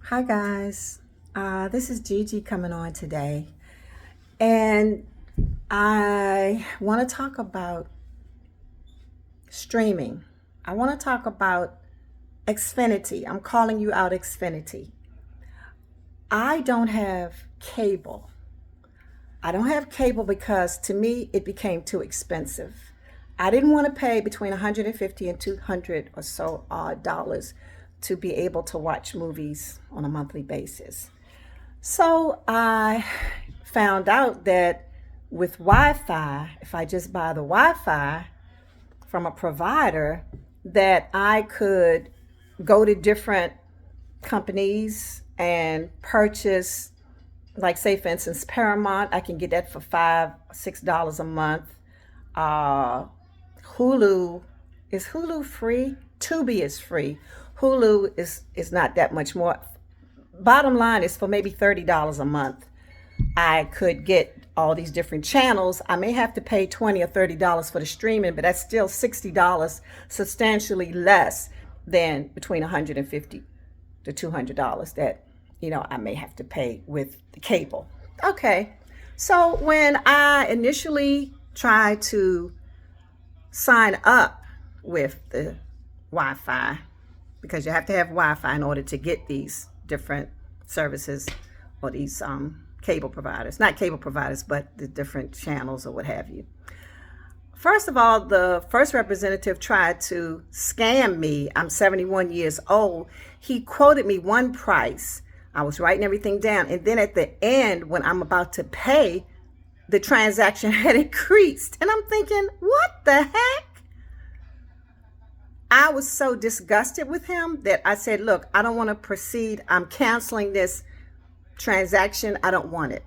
Hi guys, this is Gigi coming on today, and I want to talk about streaming. I want to talk about Xfinity. I'm calling you out, Xfinity. I don't have cable. I don't have cable because to me it became too expensive. I didn't want to pay between 150 and 200 or so odd dollars to be able to watch movies on a monthly basis. So I found out that with Wi Fi, if I just buy the Wi Fi from a provider, that I could go to different companies and purchase, like, say, for instance, Paramount. I can get that for $5, $6 a month. Uh, Hulu, is Hulu free? Tubi is free. Hulu is not that much more. Bottom line is for maybe $30 a month, I could get all these different channels. I may have to pay $20 or $30 for the streaming, but that's still $60, substantially less than between $150 to $200 that I may have to pay with the cable. Okay, so when I initially tried to sign up with the Wi-Fi, because you have to have Wi-Fi in order to get these different services or these cable providers, not cable providers, but the different channels or what have you. First of all, the first representative tried to scam me. I'm 71 years old. He quoted me one price. I was writing everything down. And then at the end, when I'm about to pay, the transaction had increased. And I'm thinking, what the heck? I was so disgusted with him that I said, look, I don't want to proceed. I'm canceling this transaction. I don't want it.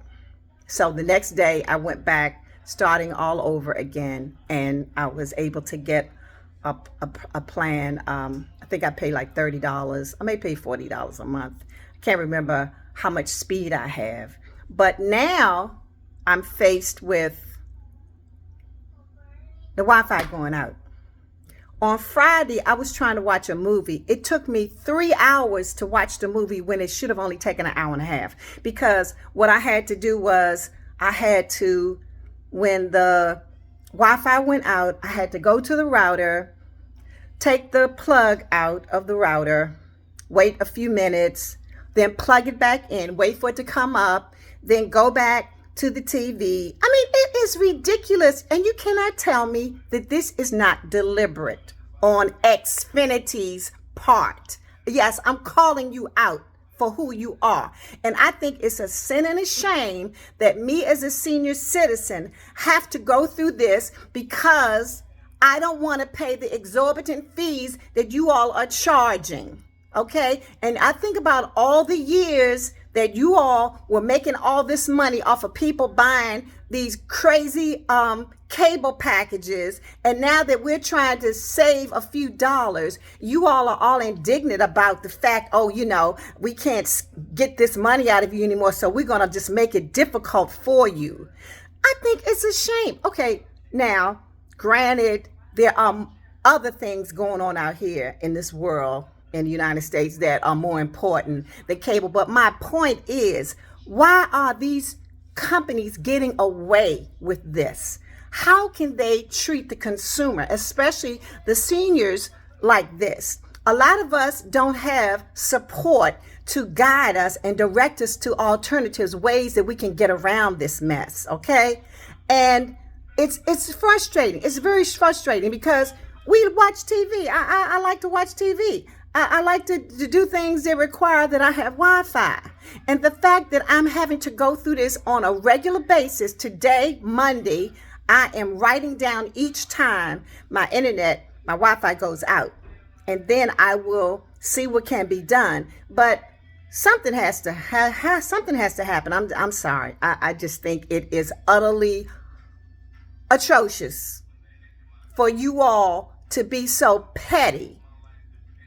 So the next day I went back, starting all over again, and I was able to get a plan. I think I paid like $30. I may pay $40 a month. I can't remember how much speed I have. But now I'm faced with the Wi-Fi going out. On Friday, I was trying to watch a movie. It took me 3 hours to watch the movie when it should have only taken an hour and a half. Because what I had to do was when the Wi-Fi went out, I had to go to the router, take the plug out of the router, wait a few minutes, then plug it back in, wait for it to come up, then go back to the TV. I mean, it is ridiculous. And you cannot tell me that this is not deliberate on Xfinity's part. Yes, I'm calling you out for who you are. And I think it's a sin and a shame that me as a senior citizen have to go through this because I don't want to pay the exorbitant fees that you all are charging. Okay? And I think about all the years that you all were making all this money off of people buying these crazy cable packages. And now that we're trying to save a few dollars, you all are all indignant about the fact, we can't get this money out of you anymore, so we're going to just make it difficult for you. I think it's a shame. Okay, now, granted, there are other things going on out here in this world, in the United States, that are more important than cable. But my point is, why are these companies getting away with this? How can they treat the consumer, especially the seniors, like this? A lot of us don't have support to guide us and direct us to alternatives, ways that we can get around this mess, okay? And it's frustrating. It's very frustrating because we watch TV. I like to watch TV. I like to do things that require that I have Wi-Fi. And the fact that I'm having to go through this on a regular basis, today, Monday, I am writing down each time my Wi-Fi goes out. And then I will see what can be done. But something has to happen. I'm sorry. I just think it is utterly atrocious for you all to be so petty.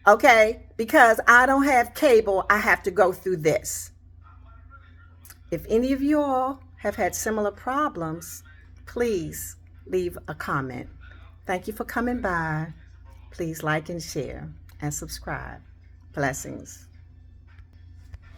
Okay, because I don't have cable, I have to go through this. If any of you all have had similar problems, please leave a comment. Thank you for coming by. Please like and share and subscribe. Blessings.